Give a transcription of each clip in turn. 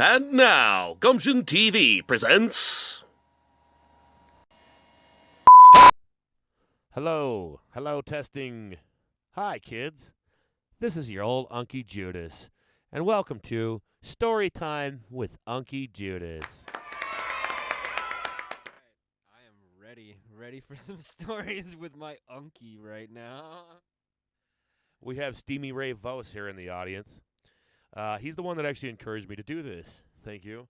And now, Gumption TV presents. Hello, testing. Hi, kids. This is your old Unky Judas, and welcome to Storytime with Unky Judas. I am ready for some stories with my Unky right now. We have Steamy Ray Vos here in the audience. He's the one that actually encouraged me to do this. Thank you.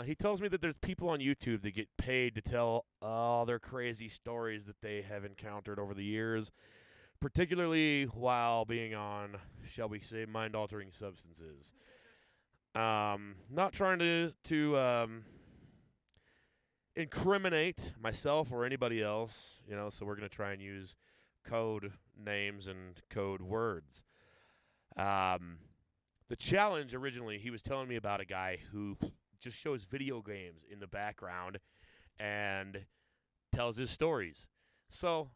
He tells me that there's people on YouTube that get paid to tell all their crazy stories that they have encountered over the years, particularly while being on, shall we say, mind-altering substances. Not trying to incriminate myself or anybody else, so we're going to try and use code names and code words. The challenge originally, he was telling me about a guy who just shows video games in the background and tells his stories. So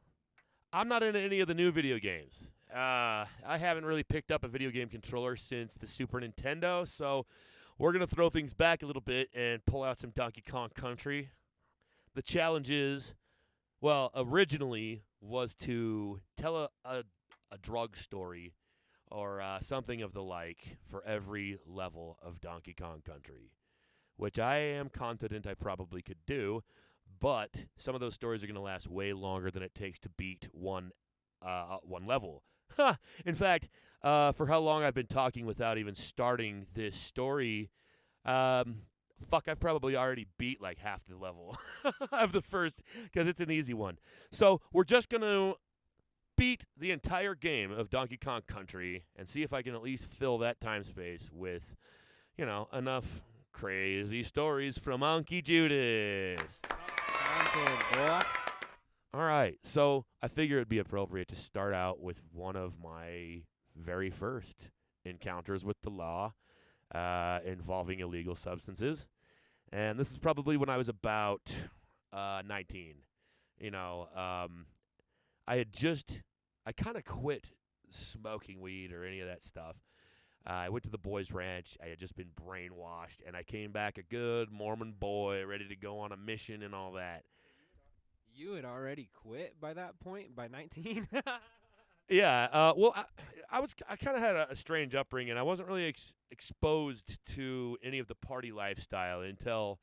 I'm not into any of the new video games. I haven't really picked up a video game controller since the Super Nintendo, so we're going to throw things back a little bit and pull out some Donkey Kong Country. The challenge is, originally was to tell a drug story or something of the like for every level of Donkey Kong Country, which I am confident I probably could do, but some of those stories are going to last way longer than it takes to beat one level. In fact, for how long I've been talking without even starting this story, I've probably already beat like half the level of the first, because it's an easy one. So we're just going to beat the entire game of Donkey Kong Country and see if I can at least fill that time space with, enough crazy stories from Unky Judas. All right, so I figure it'd be appropriate to start out with one of my very first encounters with the law involving illegal substances. And this is probably when I was about 19. I kind of quit smoking weed or any of that stuff. I went to the boys' ranch. I had just been brainwashed, and I came back a good Mormon boy, ready to go on a mission and all that. You had already quit by that point, by 19? Yeah. I kind of had a strange upbringing. I wasn't really exposed to any of the party lifestyle until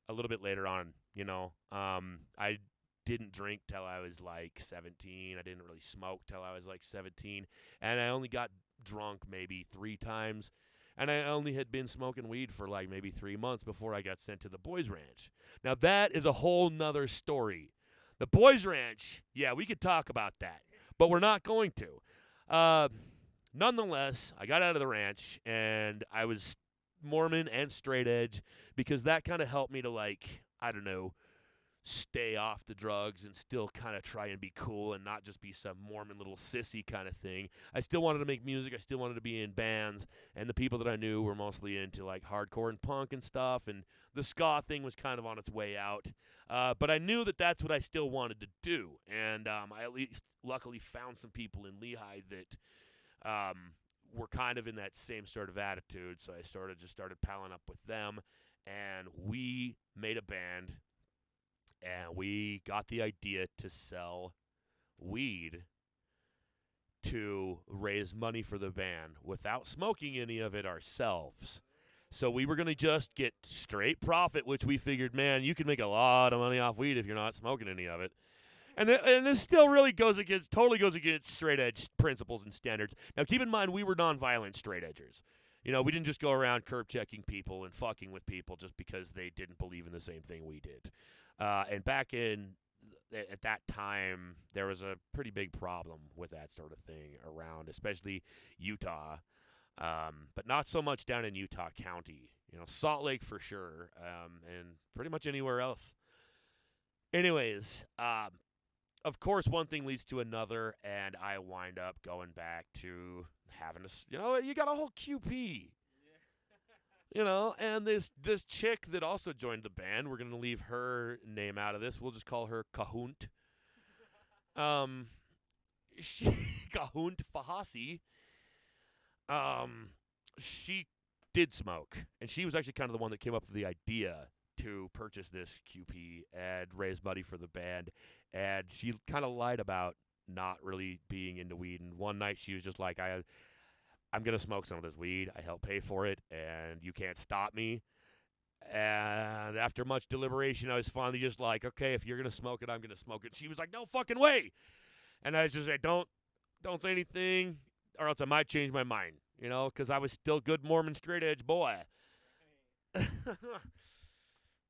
a little bit later on. I didn't drink till I was like 17. I didn't really smoke till I was like 17. And I only got drunk maybe 3 times. And I only had been smoking weed for like maybe 3 months before I got sent to the boys' ranch. Now that is a whole nother story. The boys' ranch, yeah, we could talk about that. But we're not going to. Nonetheless, I got out of the ranch and I was Mormon and straight edge because that kind of helped me to stay off the drugs and still kind of try and be cool and not just be some Mormon little sissy kind of thing. I still wanted to make music. I still wanted to be in bands, and the people that I knew were mostly into like hardcore and punk and stuff, and the ska thing was kind of on its way out. But I knew that that's what I still wanted to do, and I at least luckily found some people in Lehigh that were kind of in that same sort of attitude, so I started palling up with them, and we made a band. And we got the idea to sell weed to raise money for the band without smoking any of it ourselves. So we were going to just get straight profit, which we figured, man, you can make a lot of money off weed if you're not smoking any of it. And this still really totally goes against straight edge principles and standards. Now, keep in mind, we were nonviolent straight edgers. We didn't just go around curb checking people and fucking with people just because they didn't believe in the same thing we did. And back at that time, there was a pretty big problem with that sort of thing around, especially Utah, but not so much down in Utah County. Salt Lake for sure, and pretty much anywhere else. Anyways, of course, one thing leads to another, and I wind up going back to having you got a whole QP. And this chick that also joined the band, we're going to leave her name out of this. We'll just call her Cahunt. Cahunt Fahasi. She did smoke, and she was actually kind of the one that came up with the idea to purchase this QP and raise money for the band. And she kind of lied about not really being into weed. And one night she was just like, I'm going to smoke some of this weed. I help pay for it, and you can't stop me. And after much deliberation, I was finally just like, okay, if you're going to smoke it, I'm going to smoke it. She was like, no fucking way. And I was just like, don't say anything, or else I might change my mind, you know, because I was still good Mormon straight edge boy.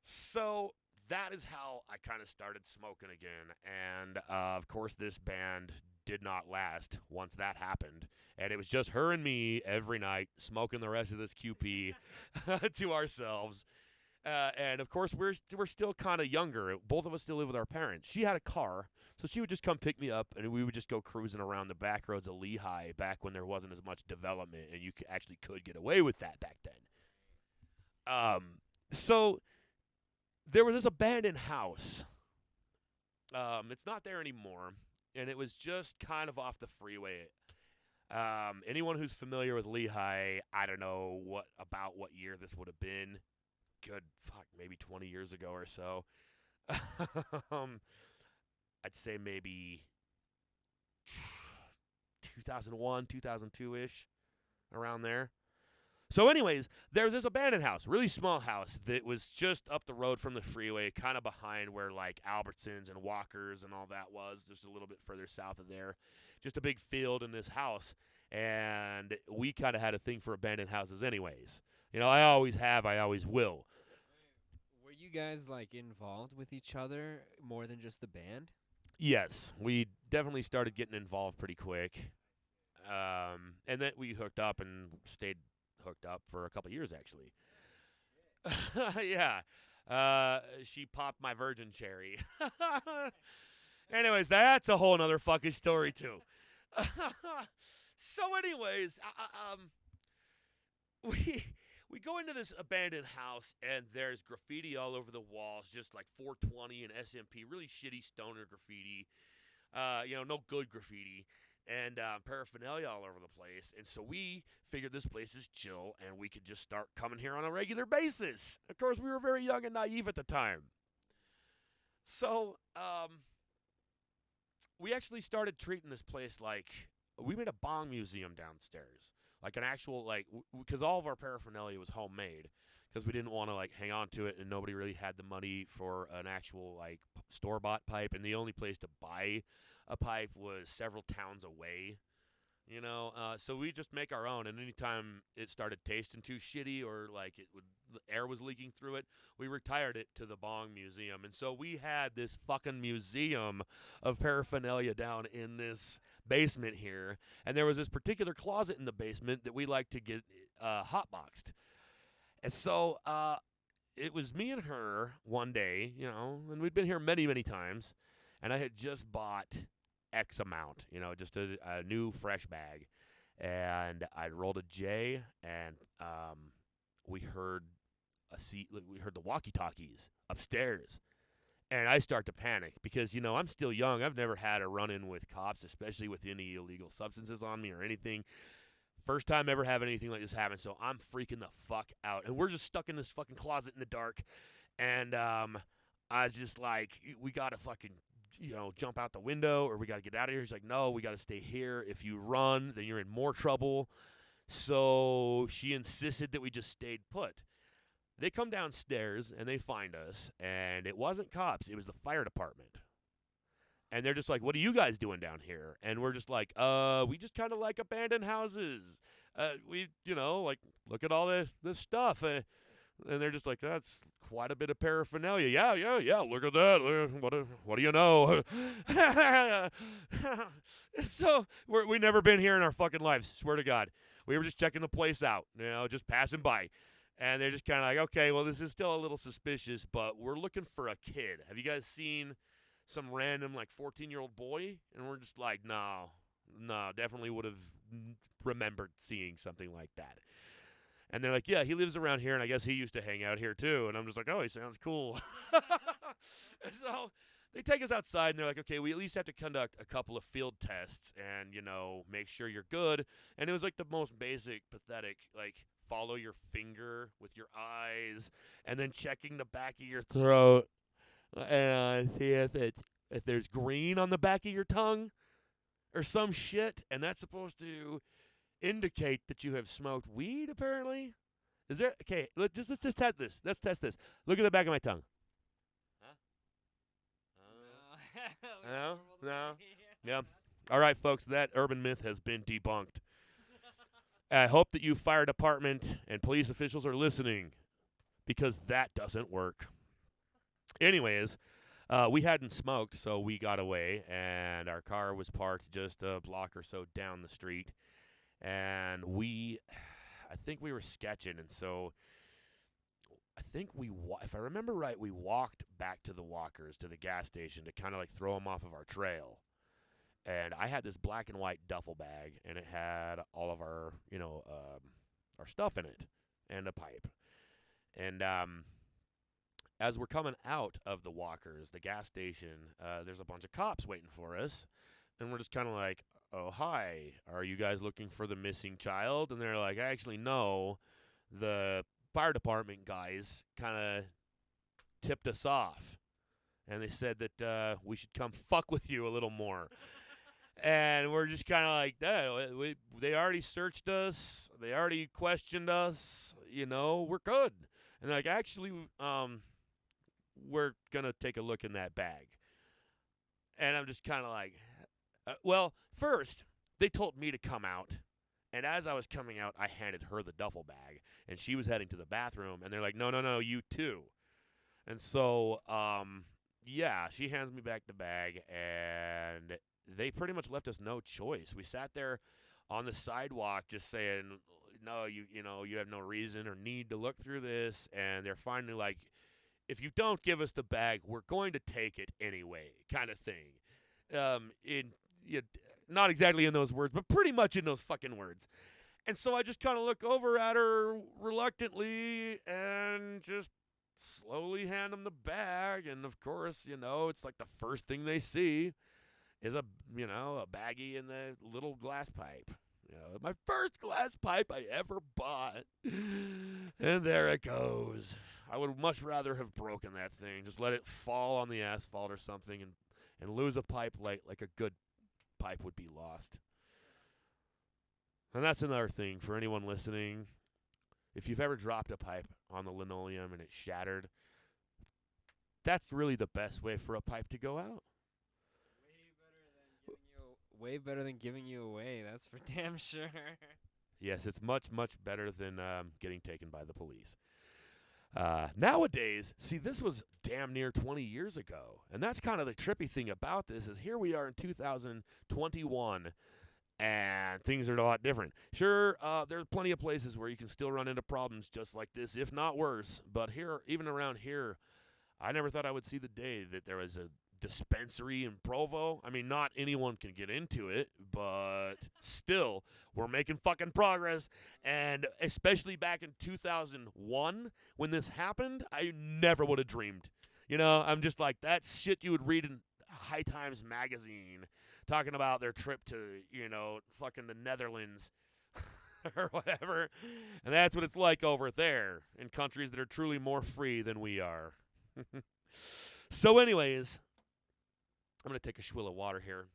So that is how I kind of started smoking again. And, of course, this band did not last once that happened. And it was just her and me every night smoking the rest of this QP to ourselves. And, of course, we're still kind of younger. Both of us still live with our parents. She had a car, so she would just come pick me up, and we would just go cruising around the back roads of Lehigh back when there wasn't as much development, and you actually could get away with that back then. So there was this abandoned house. It's not there anymore, and it was just kind of off the freeway. Anyone who's familiar with Lehigh, I don't know what year this would have been. Good, maybe 20 years ago or so. I'd say maybe 2001, 2002-ish, around there. So anyways, there's this abandoned house, really small house that was just up the road from the freeway, kind of behind where like Albertsons and Walkers and all that was, just a little bit further south of there. Just a big field in this house, and we kind of had a thing for abandoned houses anyways. You know, I always have, I always will. Were you guys like involved with each other more than just the band? Yes, we definitely started getting involved pretty quick. And then we hooked up and stayed hooked up for a couple years, actually. Yeah. She popped my virgin cherry. Anyways, that's a whole nother fucking story, too. So anyways, we go into this abandoned house, and there's graffiti all over the walls, just like 420 and SMP, really shitty stoner graffiti. No good graffiti, and paraphernalia all over the place. And so we figured this place is chill, and we could just start coming here on a regular basis. Of course, we were very young and naive at the time. So we actually started treating this place like, we made a bong museum downstairs. Like an actual, because all of our paraphernalia was homemade, because we didn't want to, hang on to it, and nobody really had the money for an actual, store-bought pipe, and the only place to buy a pipe was several towns away, so we just make our own, and anytime it started tasting too shitty or, the air was leaking through it, we retired it to the bong museum, and so we had this fucking museum of paraphernalia down in this basement here, and there was this particular closet in the basement that we like to get hotboxed. And so it was me and her one day, and we'd been here many, many times, and I had just bought X amount, just a new fresh bag, and I rolled a J, and we heard the walkie-talkies upstairs. And I start to panic because, I'm still young. I've never had a run-in with cops, especially with any illegal substances on me or anything. First time ever having anything like this happen, so I'm freaking the fuck out. And we're just stuck in this fucking closet in the dark. And I just we got to fucking, jump out the window or we got to get out of here. He's like, no, we got to stay here. If you run, then you're in more trouble. So she insisted that we just stayed put. They come downstairs, and they find us, and it wasn't cops. It was the fire department. And they're just like, what are you guys doing down here? And we're just like, we just kind of like abandoned houses. We, look at all this stuff. And they're just like, that's quite a bit of paraphernalia. Yeah, look at that. What do you know? So we never been here in our fucking lives, swear to God. We were just checking the place out, just passing by. And they're just kind of like, okay, well, this is still a little suspicious, but we're looking for a kid. Have you guys seen some random, 14-year-old boy? And we're just like, no, definitely would have remembered seeing something like that. And they're like, yeah, he lives around here, and I guess he used to hang out here too. And I'm just like, oh, he sounds cool. So they take us outside, and they're like, okay, we at least have to conduct a couple of field tests and, make sure you're good. And it was the most basic, pathetic, follow your finger with your eyes, and then checking the back of your throat and see if there's green on the back of your tongue or some shit, and that's supposed to indicate that you have smoked weed. Apparently, is there? Okay, let's just test this. Let's test this. Look at the back of my tongue. Huh? No. Yeah. All right, folks. That urban myth has been debunked. I hope that you fire department and police officials are listening, because that doesn't work. Anyways, we hadn't smoked, so we got away, and our car was parked just a block or so down the street. And I think we were sketching, and so I think if I remember right, we walked back to the Walkers, to the gas station, to kind of like throw them off of our trail. And I had this black and white duffel bag, and it had all of our, our stuff in it, and a pipe. And as we're coming out of the Walkers, the gas station, there's a bunch of cops waiting for us, and we're just kind of like, "Oh, hi, are you guys looking for the missing child?" And they're like, "Actually, no, the fire department guys kind of tipped us off, and they said that we should come fuck with you a little more." And we're just kind of like, they already searched us. They already questioned us. We're good. And they're like, "Actually, we're going to take a look in that bag." And I'm just kind of like, well, first, they told me to come out. And as I was coming out, I handed her the duffel bag. And she was heading to the bathroom. And they're like, no, you too. And so, yeah, she hands me back the bag, and they pretty much left us no choice. We sat there on the sidewalk just saying, "No, you have no reason or need to look through this." And they're finally like, "If you don't give us the bag, we're going to take it anyway," kind of thing. Not exactly in those words, but pretty much in those fucking words. And so I just kind of look over at her reluctantly and just slowly hand them the bag. And of course, it's like the first thing they see is a baggie in the little glass pipe. My first glass pipe I ever bought. And there it goes. I would much rather have broken that thing. Just let it fall on the asphalt or something and lose a pipe like a good pipe would be lost. And that's another thing for anyone listening. If you've ever dropped a pipe on the linoleum and it shattered, that's really the best way for a pipe to go out. Way better than giving you away. That's for damn sure. Yes, it's much, much better than getting taken by the police. Nowadays, see, this was damn near 20 years ago. And that's kind of the trippy thing about this is here we are in 2021, and things are a lot different. Sure, there's plenty of places where you can still run into problems just like this, if not worse. But here, even around here, I never thought I would see the day that there was a dispensary in Provo. I mean, not anyone can get into it, but still, we're making fucking progress. And especially back in 2001, when this happened, I never would have dreamed. I'm just like, that's shit you would read in High Times magazine, talking about their trip to, fucking the Netherlands or whatever. And that's what it's like over there in countries that are truly more free than we are. So anyways, I'm going to take a swill of water here.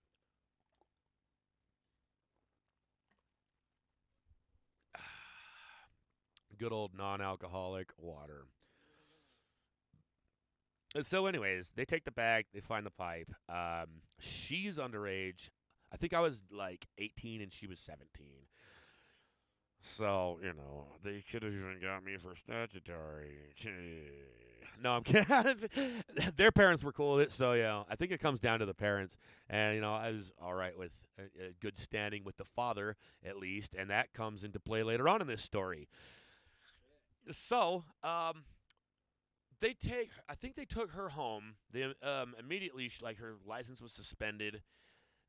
Good old non-alcoholic water. So anyways, they take the bag, they find the pipe. She's underage. I think I was like 18 and she was 17. So, they could have even got me for statutory. No, I'm kidding. Their parents were cool with it, so, I think it comes down to the parents. And, I was all right with a good standing with the father, at least, and that comes into play later on in this story. So, I think they took her home. They immediately, her license was suspended,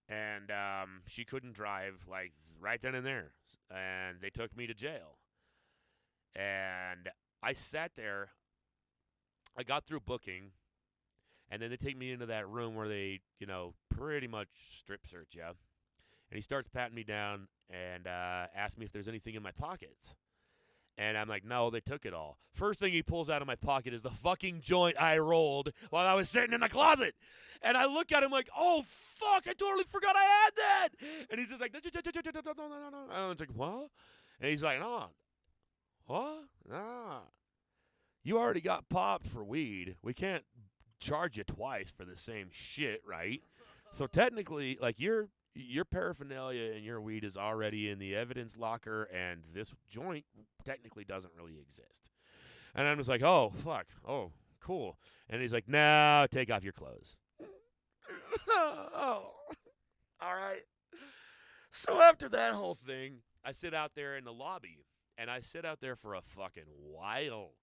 and she couldn't drive, right then and there. And they took me to jail. And I sat there. I got through booking, and then they take me into that room where they, pretty much strip search you. And he starts patting me down and asks me if there's anything in my pockets. And I'm like, no, they took it all. First thing he pulls out of my pocket is the fucking joint I rolled while I was sitting in the closet. And I look at him like, oh, fuck, I totally forgot I had that. And he's just like, no. And I was like, what? And he's like, no. What? Nah. You already got popped for weed. We can't charge you twice for the same shit, right? So technically, like, your paraphernalia and your weed is already in the evidence locker, and this joint technically doesn't really exist. And I'm just like, oh, fuck. Oh, cool. And he's like, no, take off your clothes. Oh, all right. So after that whole thing, I sit out there in the lobby, and I sit out there for a fucking while,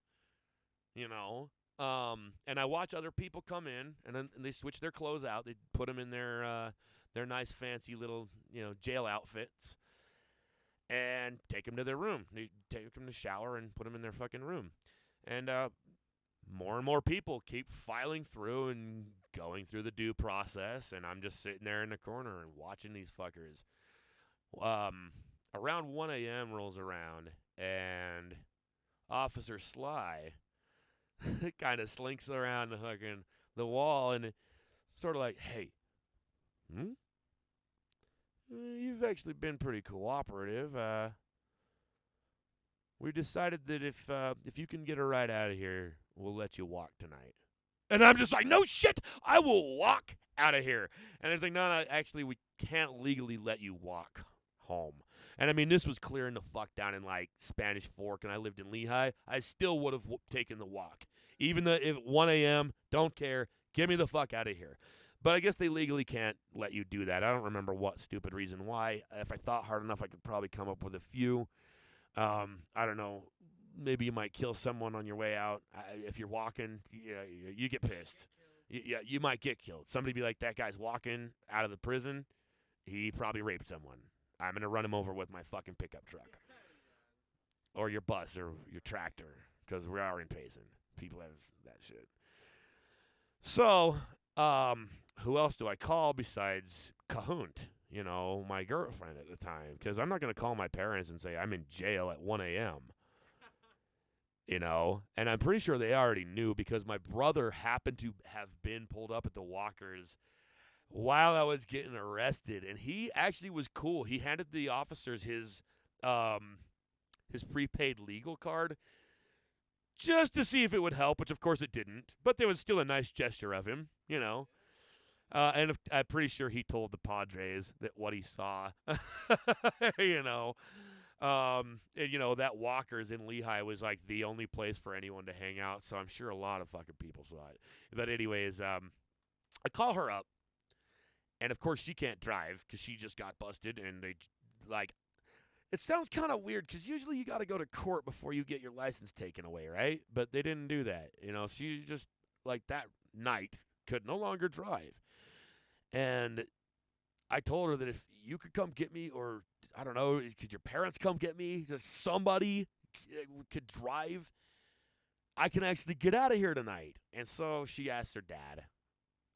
you know. And I watch other people come in, and then they switch their clothes out. They put them in their nice fancy little, jail outfits, and take them to their room. They take them to shower and put them in their fucking room. And more and more people keep filing through and going through the due process, and I'm just sitting there in the corner and watching these fuckers. Around 1 a.m. rolls around, and Officer Sly kind of slinks around the wall and sort of like, hey, you've actually been pretty cooperative. We decided that if you can get a ride out of here, we'll let you walk tonight. And I'm just like, no shit, I will walk out of here. And it's like, no, actually, we can't legally let you walk home. And I mean, this was clearing the fuck down in like Spanish Fork, and I lived in Lehigh. I still would have taken the walk. Even if 1 a.m., don't care, get me the fuck out of here. But I guess they legally can't let you do that. I don't remember what stupid reason why. If I thought hard enough, I could probably come up with a few. I don't know. Maybe you might kill someone on your way out. If you're walking, you get pissed. You might get killed. Somebody be like, that guy's walking out of the prison. He probably raped someone. I'm going to run him over with my fucking pickup truck. Or your bus or your tractor, because we are in Payson. People have that shit. So, who else do I call besides Cahunt? My girlfriend at the time. Because I'm not going to call my parents and say I'm in jail at 1 a.m. And I'm pretty sure they already knew, because my brother happened to have been pulled up at the Walkers while I was getting arrested, and he actually was cool. He handed the officers his prepaid legal card just to see if it would help, which of course it didn't, but there was still a nice gesture of him, and I'm pretty sure he told the Padres that what he saw, that Walker's in Lehigh was like the only place for anyone to hang out, so I'm sure a lot of fucking people saw it. But anyways, I call her up, and of course she can't drive because she just got busted, and they, like, it sounds kind of weird because usually you got to go to court before you get your license taken away, right? But they didn't do that. She just, like, that night could no longer drive. And I told her that if you could come get me, or, I don't know, could your parents come get me? Just somebody could drive. I can actually get out of here tonight. And so she asked her dad,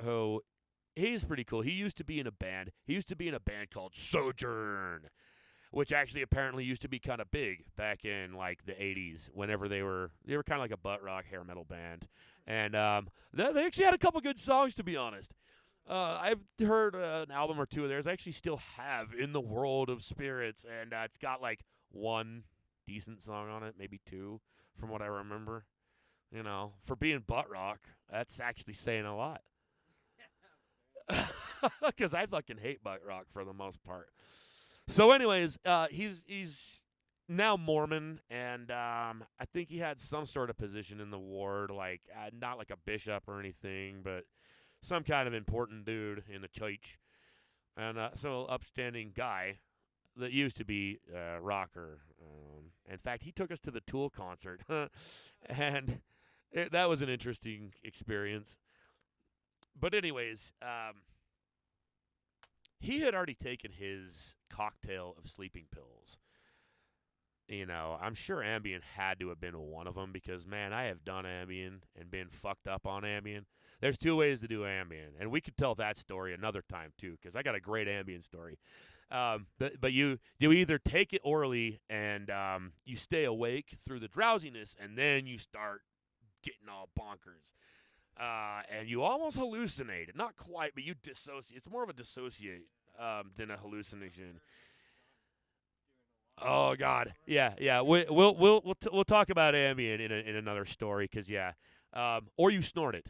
who, he's pretty cool. He used to be in a band. He used to be in a band called Sojourn, which actually apparently used to be kind of big back in, like, the 80s, whenever they were kind of like a butt rock hair metal band. And they actually had a couple good songs, to be honest. I've heard an album or two of theirs. I actually still have In the World of Spirits, and it's got, like, one decent song on it, maybe two, from what I remember. For being butt rock, that's actually saying a lot. Because I fucking hate butt rock for the most part. So anyways, he's now Mormon, and I think he had some sort of position in the ward, like not like a bishop or anything, but some kind of important dude in the church. And so upstanding guy that used to be a rocker. In fact, he took us to the Tool concert, and that was an interesting experience. But anyways, he had already taken his cocktail of sleeping pills. I'm sure Ambien had to have been one of them, because, man, I have done Ambien and been fucked up on Ambien. There's two ways to do Ambien, and we could tell that story another time, too, because I got a great Ambien story. But you either take it orally and you stay awake through the drowsiness, and then you start getting all bonkers. And you almost hallucinate. Not quite, but you dissociate. It's more of a dissociate than a hallucination. Oh God, yeah. We'll talk about Ambien in another story, because or you snort it,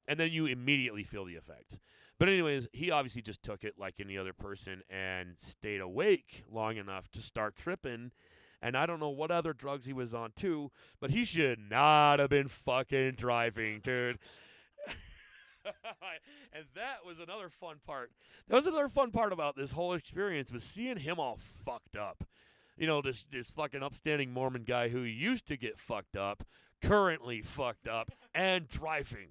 and then you immediately feel the effects. But anyways, he obviously just took it like any other person and stayed awake long enough to start tripping. And I don't know what other drugs he was on too, but he should not have been fucking driving, dude. And that was another fun part. That was another fun part about this whole experience, was seeing him all fucked up. You know, this fucking upstanding Mormon guy who used to get fucked up, currently fucked up, and driving.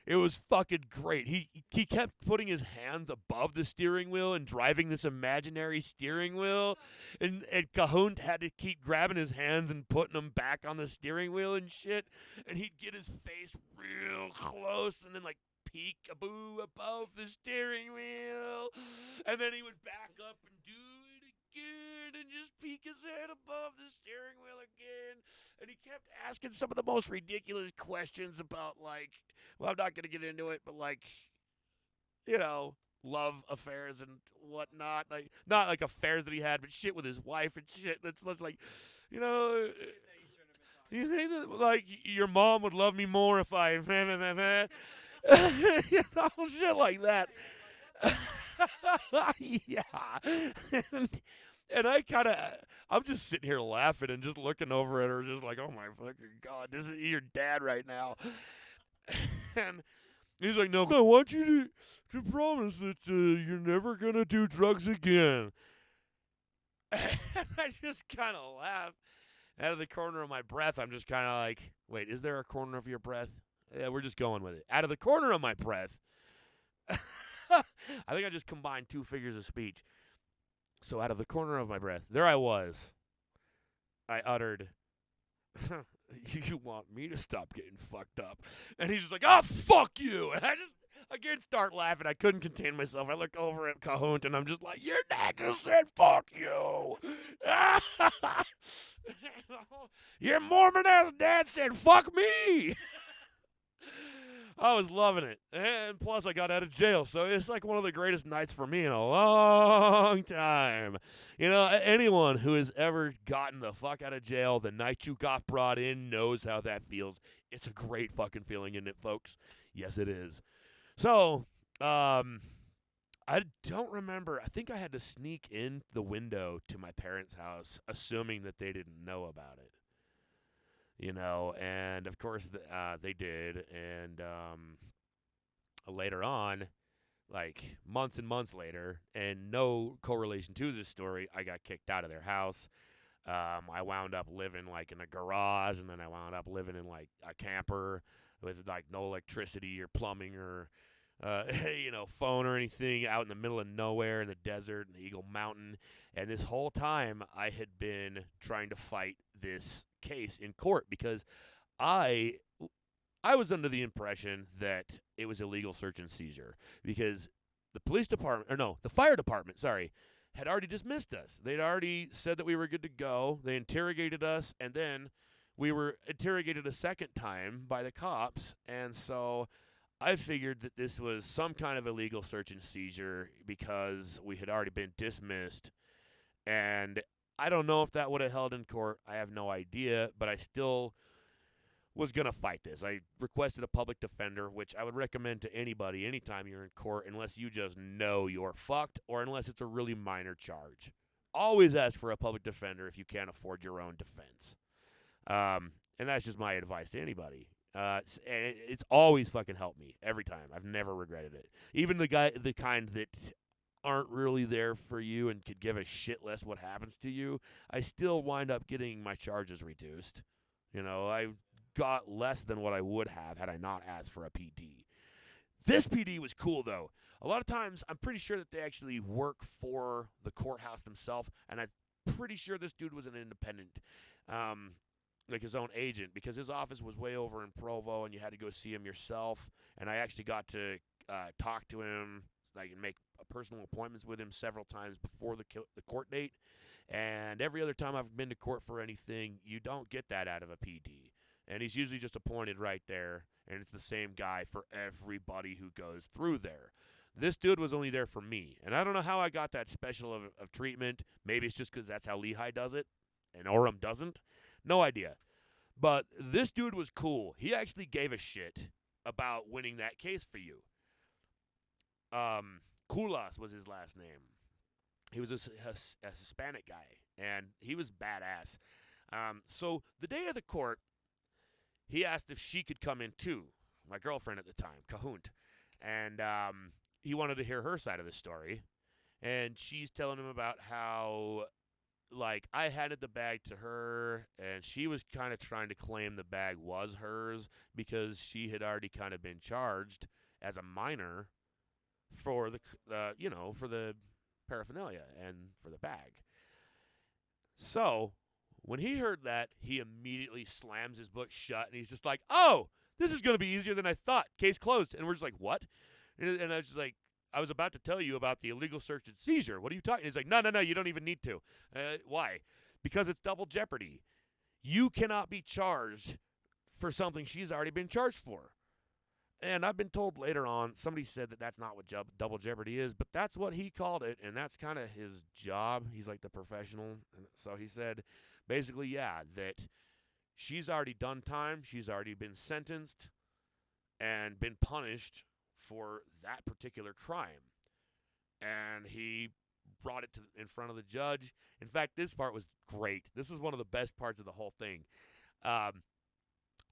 It was fucking great. He kept putting his hands above the steering wheel and driving this imaginary steering wheel. And Cahoon had to keep grabbing his hands and putting them back on the steering wheel and shit. And he'd get his face real close and then like peek-a-boo above the steering wheel. And then he would back up and do it again and just peek his head above the steering wheel again. And he kept asking some of the most ridiculous questions about, like, well, I'm not going to get into it, but, like, you know, love affairs and whatnot. Like, not like affairs that he had, but shit with his wife and shit. That's like, you know, you think that, like, your mom would love me more if I, you know, shit like that. Yeah. And I'm just sitting here laughing and just looking over at her, just like, oh my fucking God, this is your dad right now. And he's like, no, I want you to promise that you're never going to do drugs again. And I just kind of laugh out of the corner of my breath. I'm just kind of like, wait, is there a corner of your breath? Yeah, we're just going with it. Out of the corner of my breath. I think I just combined two figures of speech. So out of the corner of my breath, there I was. I uttered, you want me to stop getting fucked up? And he's just like, oh, fuck you. And I just, again, start laughing. I couldn't contain myself. I look over at Cahoon, and I'm just like, your dad just said, fuck you. Your Mormon-ass dad said, fuck me. I was loving it. And plus, I got out of jail. So it's like one of the greatest nights for me in a long time. You know, anyone who has ever gotten the fuck out of jail the night you got brought in knows how that feels. It's a great fucking feeling, isn't it, folks? Yes, it is. So, I don't remember. I think I had to sneak in the window to my parents' house, assuming that they didn't know about it. You know, and of course they did, and later on, like months and months later, and no correlation to this story, I got kicked out of their house. I wound up living like in a garage, and then I wound up living in like a camper with like no electricity or plumbing or you know, phone or anything, out in the middle of nowhere in the desert in the Eagle Mountain. And this whole time I had been trying to fight this case in court because I was under the impression that it was illegal search and seizure because the fire department, had already dismissed us. They'd already said that we were good to go. They interrogated us, and then we were interrogated a second time by the cops. And so I figured that this was some kind of illegal search and seizure because we had already been dismissed. And I don't know if that would have held in court. I have no idea, but I still was going to fight this. I requested a public defender, which I would recommend to anybody anytime you're in court, unless you just know you're fucked or unless it's a really minor charge. Always ask for a public defender if you can't afford your own defense. And that's just my advice to anybody. It's always fucking helped me every time. I've never regretted it. Even the kind that aren't really there for you and could give a shit less what happens to you, I still wind up getting my charges reduced. You know, I got less than what I would have had I not asked for a PD. This PD was cool, though. A lot of times, I'm pretty sure that they actually work for the courthouse themselves, and I'm pretty sure this dude was an independent, like his own agent, because his office was way over in Provo, and you had to go see him yourself, and I actually got to talk to him, like, and make personal appointments with him several times before the court date. And every other time I've been to court for anything, you don't get that out of a PD. And he's usually just appointed right there, and it's the same guy for everybody who goes through there. This dude was only there for me, and I don't know how I got that special of treatment. Maybe it's just because that's how Lehigh does it, and Orem doesn't. No idea. But this dude was cool. He actually gave a shit about winning that case for you. Kulas was his last name. He was a Hispanic guy, and he was badass. So the day of the court, he asked if she could come in too, my girlfriend at the time, Cahunt. And he wanted to hear her side of the story. And she's telling him about how, like, I handed the bag to her, and she was kind of trying to claim the bag was hers because she had already kind of been charged as a minor for the for the paraphernalia and for the bag. So when he heard that, he immediately slams his book shut, and he's just like, oh, this is going to be easier than I thought. Case closed. And we're just like, what? And I was just like, I was about to tell you about the illegal search and seizure. What are you talking? He's like, no, you don't even need to. Why? Because it's double jeopardy. You cannot be charged for something she's already been charged for. And I've been told later on, somebody said that that's not what double jeopardy is, but that's what he called it, and that's kind of his job. He's like the professional. And so he said, basically, yeah, that she's already done time. She's already been sentenced and been punished for that particular crime. And he brought it in front of the judge. In fact, this part was great. This is one of the best parts of the whole thing.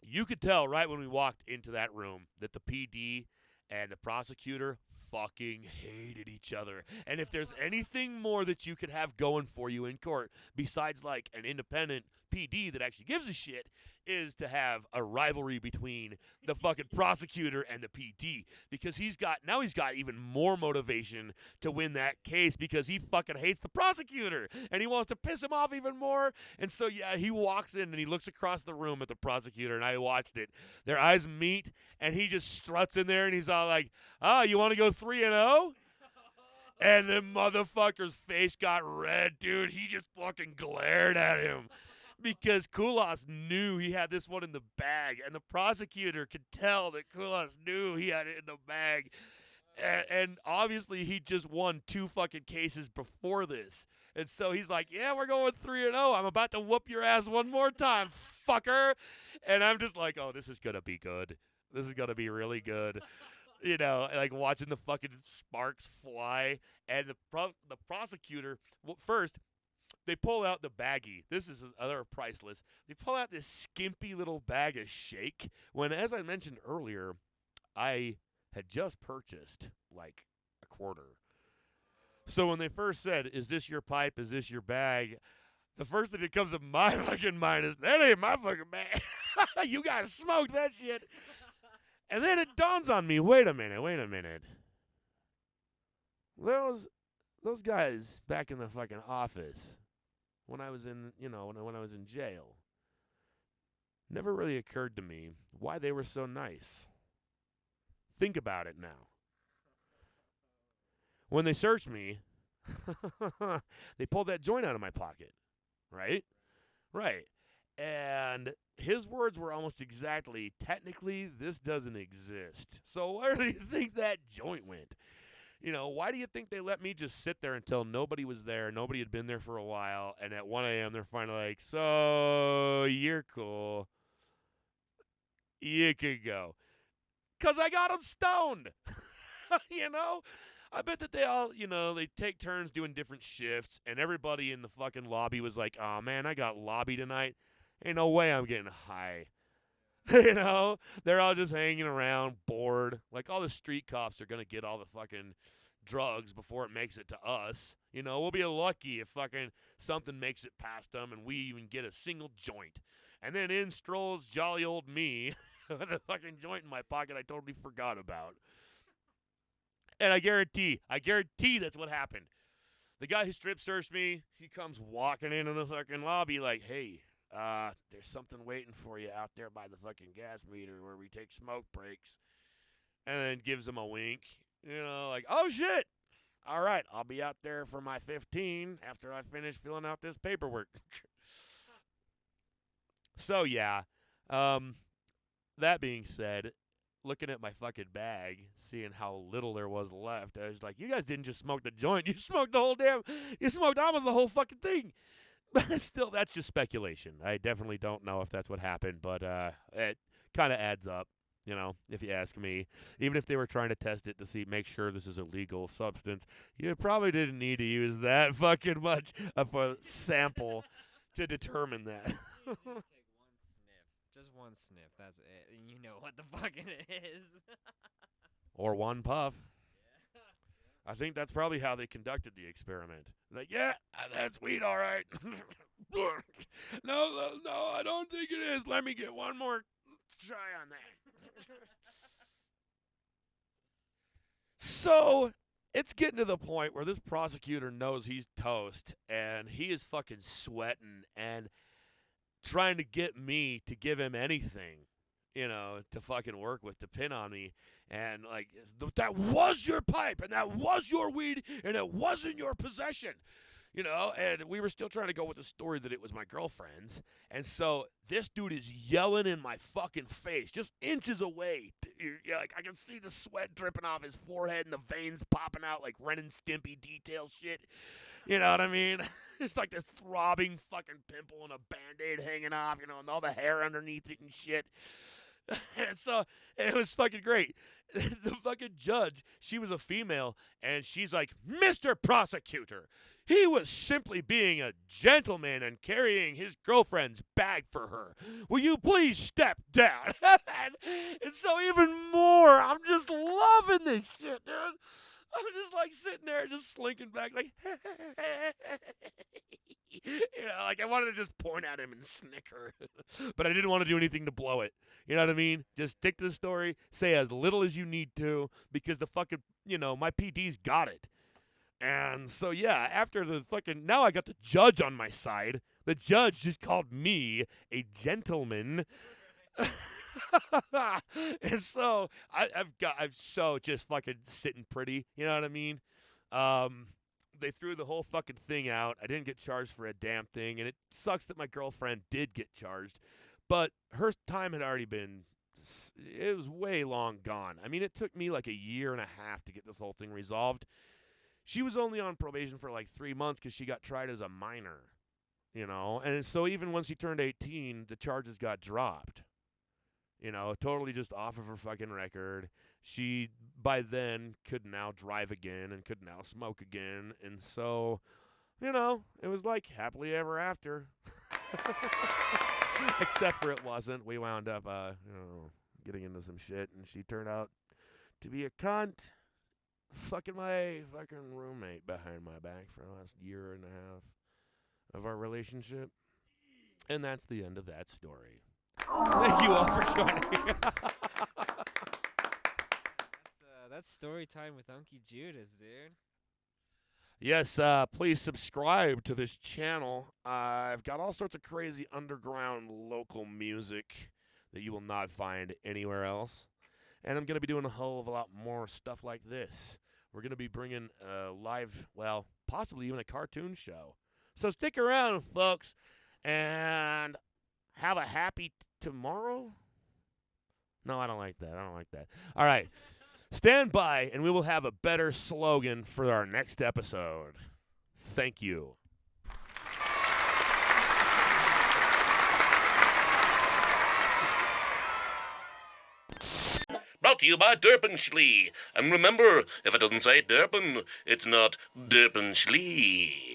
You could tell right when we walked into that room that the PD and the prosecutor fucking hated each other. And if there's anything more that you could have going for you in court besides like an independent PD that actually gives a shit, is to have a rivalry between the fucking prosecutor and the PD, because he's got even more motivation to win that case because he fucking hates the prosecutor and he wants to piss him off even more. And so yeah, he walks in and he looks across the room at the prosecutor, and I watched it. Their eyes meet and he just struts in there and he's all like, "Oh, you want to go 3-0?" And the motherfucker's face got red, dude. He just fucking glared at him. Because Kulas knew he had this one in the bag, and the prosecutor could tell that Kulas knew he had it in the bag. And obviously, he just won 2 fucking cases before this. And so he's like, yeah, we're going 3-0. I'm about to whoop your ass one more time, fucker. And I'm just like, oh, this is going to be good. This is going to be really good. You know, like watching the fucking sparks fly. And the prosecutor, well, first, they pull out the baggie. This is other priceless. They pull out this skimpy little bag of shake when, as I mentioned earlier, I had just purchased like a quarter. So when they first said, "Is this your pipe? Is this your bag?" the first thing that comes to my fucking mind is, that ain't my fucking bag. You guys smoked that shit. And then it dawns on me, wait a minute. Those guys back in the fucking office, when I was in, when I was in jail, never really occurred to me why they were so nice. Think about it now. When they searched me, they pulled that joint out of my pocket, right? Right. And his words were almost exactly, technically, this doesn't exist. So where do you think that joint went? Why do you think they let me just sit there until nobody was there, nobody had been there for a while, and at 1 a.m. they're finally like, so you're cool. You could go. Because I got them stoned. I bet that they all, they take turns doing different shifts, and everybody in the fucking lobby was like, oh, man, I got lobby tonight. Ain't no way I'm getting high. They're all just hanging around, bored. Like, all the street cops are going to get all the fucking drugs before it makes it to us. We'll be lucky if fucking something makes it past them and we even get a single joint. And then in strolls jolly old me with a fucking joint in my pocket I totally forgot about. And I guarantee that's what happened. The guy who strip searched me, he comes walking into the fucking lobby like, hey, there's something waiting for you out there by the fucking gas meter where we take smoke breaks. And then gives him a wink. Like, oh shit, all right, I'll be out there for my 15 after I finish filling out this paperwork. So, yeah. That being said, looking at my fucking bag, seeing how little there was left, I was like, you guys didn't just smoke the joint. You smoked you smoked almost the whole fucking thing. But still, that's just speculation. I definitely don't know if that's what happened, but it kind of adds up, if you ask me. Even if they were trying to test it to make sure this is a legal substance, you probably didn't need to use that fucking much of a sample to determine that. Just one sniff, that's it. And you know what the fucking is. Or one puff. I think that's probably how they conducted the experiment. Like, yeah, that's weed, all right. No, I don't think it is. Let me get one more try on that. So, it's getting to the point where this prosecutor knows he's toast, and he is fucking sweating and trying to get me to give him anything, to fucking work with, to pin on me. And, like, that was your pipe, and that was your weed, and it was in your possession, and we were still trying to go with the story that it was my girlfriend's. And so this dude is yelling in my fucking face, just inches away. Like, I can see the sweat dripping off his forehead and the veins popping out like Ren and Stimpy detail shit. You know what I mean? It's like this throbbing fucking pimple and a Band-Aid hanging off, and all the hair underneath it and shit. And so it was fucking great. The fucking judge, she was a female, and she's like, Mr. Prosecutor, he was simply being a gentleman and carrying his girlfriend's bag for her. Will you please step down? And so even more, I'm just loving this shit, dude. I'm just like sitting there, just slinking back, like, like I wanted to just point at him and snicker, but I didn't want to do anything to blow it. You know what I mean? Just stick to the story, say as little as you need to, because the fucking, my PD's got it. And so, yeah, after the fucking, now I got the judge on my side. The judge just called me a gentleman. And so I'm so just fucking sitting pretty, you know what I mean? They threw the whole fucking thing out. I didn't get charged for a damn thing, and it sucks that my girlfriend did get charged, but her time had already been, it was way long gone. I mean, it took me like a year and a half to get this whole thing resolved. She was only on probation for like 3 months because she got tried as a minor, and so even once she turned 18, the charges got dropped. Totally just off of her fucking record. She, by then, could now drive again and could now smoke again. And so, it was like happily ever after. Except for it wasn't. We wound up, getting into some shit, and she turned out to be a cunt. Fucking my fucking roommate behind my back for the last year and a half of our relationship. And that's the end of that story. Thank you all for joining. That's story time with Unky Judas, dude. Yes, please subscribe to this channel. I've got all sorts of crazy underground local music that you will not find anywhere else. And I'm going to be doing a whole of a lot more stuff like this. We're going to be bringing live, possibly even a cartoon show. So stick around, folks, and have a happy tomorrow? No, I don't like that. All right. Stand by, and we will have a better slogan for our next episode. Thank you. Brought to you by Derpenschlee. And remember, if it doesn't say Derpen, it's not Derpenschlee.